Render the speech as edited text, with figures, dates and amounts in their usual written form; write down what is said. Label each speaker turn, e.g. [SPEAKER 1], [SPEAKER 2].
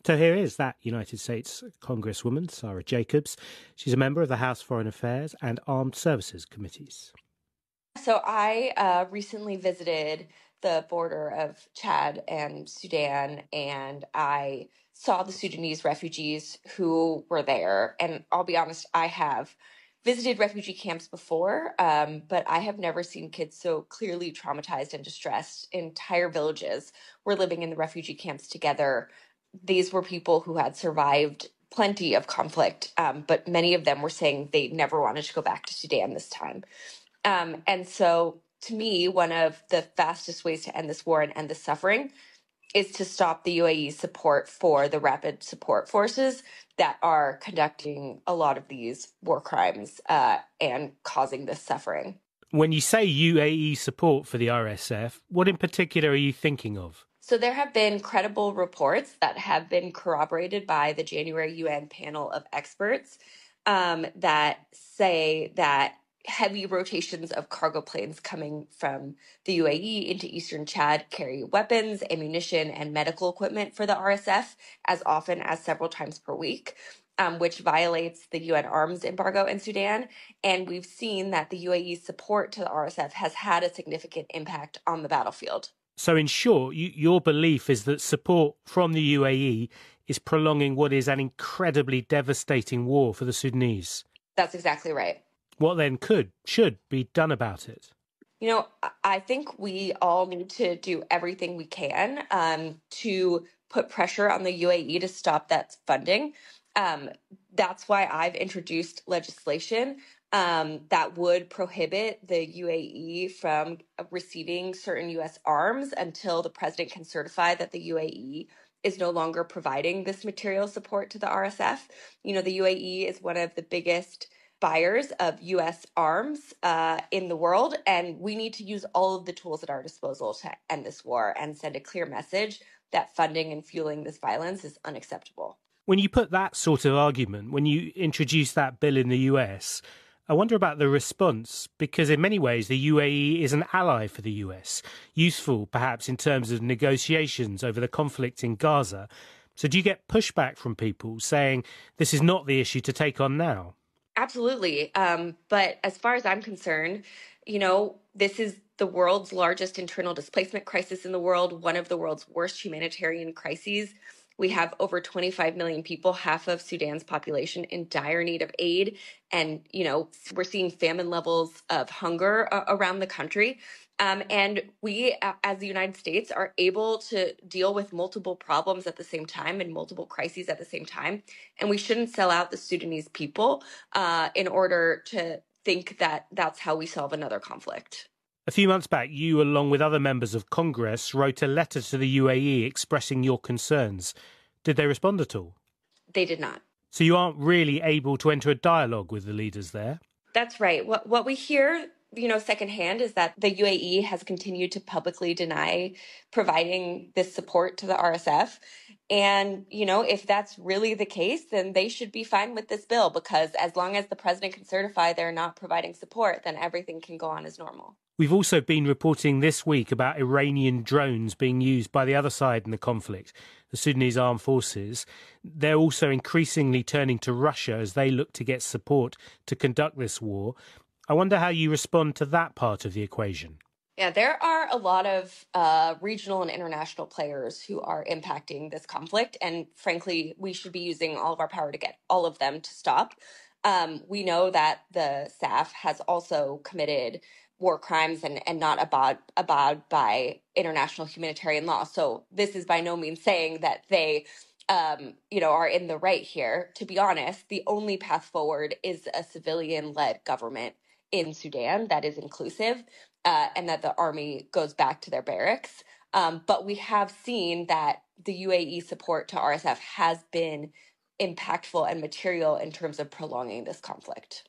[SPEAKER 1] So here is that United States Congresswoman, Sarah Jacobs. She's a member of the House Foreign Affairs and Armed Services Committees.
[SPEAKER 2] So I recently visited the border of Chad and Sudan, and I saw the Sudanese refugees who were there. And I'll be honest, I have visited refugee camps before, but I have never seen kids so clearly traumatized and distressed. Entire villages were living in the refugee camps together. These were people who had survived plenty of conflict, but many of them were saying they never wanted to go back to Sudan this time. And so, to me, one of the fastest ways to end this war and end the suffering is to stop the UAE's support for the rapid support forces that are conducting a lot of these war crimes and causing this suffering.
[SPEAKER 1] When you say UAE support for the RSF, what in particular are you thinking of?
[SPEAKER 2] So there have been credible reports that have been corroborated by the January UN panel of experts that say that heavy rotations of cargo planes coming from the UAE into eastern Chad carry weapons, ammunition, and medical equipment for the RSF as often as several times per week, which violates the UN arms embargo in Sudan. And we've seen that the UAE's support to the RSF has had a significant impact on the battlefield.
[SPEAKER 1] So in short, your belief is that support from the UAE is prolonging what is an incredibly devastating war for the Sudanese.
[SPEAKER 2] That's exactly right.
[SPEAKER 1] What then should be done about it?
[SPEAKER 2] You know, I think we all need to do everything we can to put pressure on the UAE to stop that funding. That's why I've introduced legislation that would prohibit the UAE from receiving certain U.S. arms until the president can certify that the UAE is no longer providing this material support to the RSF. You know, the UAE is one of the biggest buyers of U.S. arms in the world, and we need to use all of the tools at our disposal to end this war and send a clear message that funding and fueling this violence is unacceptable.
[SPEAKER 1] When you put that sort of argument, when you introduce that bill in the US, I wonder about the response, because in many ways the UAE is an ally for the US, useful perhaps in terms of negotiations over the conflict in Gaza. So do you get pushback from people saying this is not the issue to take on now?
[SPEAKER 2] Absolutely. But as far as I'm concerned, you know, this is the world's largest internal displacement crisis in the world, one of the world's worst humanitarian crises. We have over 25 million people, half of Sudan's population, in dire need of aid. And, you know, we're seeing famine levels of hunger around the country. And we, as the United States, are able to deal with multiple problems at the same time and multiple crises at the same time. And we shouldn't sell out the Sudanese people in order to think that that's how we solve another conflict.
[SPEAKER 1] A few months back, you, along with other members of Congress, wrote a letter to the UAE expressing your concerns. Did they respond at all?
[SPEAKER 2] They did not.
[SPEAKER 1] So you aren't really able to enter a dialogue with the leaders there?
[SPEAKER 2] That's right. What we hear, you know, secondhand is that the UAE has continued to publicly deny providing this support to the RSF. And, you know, if that's really the case, then they should be fine with this bill, because as long as the president can certify they're not providing support, then everything can go on as normal.
[SPEAKER 1] We've also been reporting this week about Iranian drones being used by the other side in the conflict, the Sudanese armed forces. They're also increasingly turning to Russia as they look to get support to conduct this war. I wonder how you respond to that part of the equation.
[SPEAKER 2] Yeah, there are a lot of regional and international players who are impacting this conflict. And frankly, we should be using all of our power to get all of them to stop. We know that the SAF has also committed war crimes and not abide by international humanitarian law. So this is by no means saying that they, are in the right here. To be honest, the only path forward is a civilian-led government in Sudan that is inclusive and that the army goes back to their barracks. But we have seen that the UAE support to RSF has been impactful and material in terms of prolonging this conflict.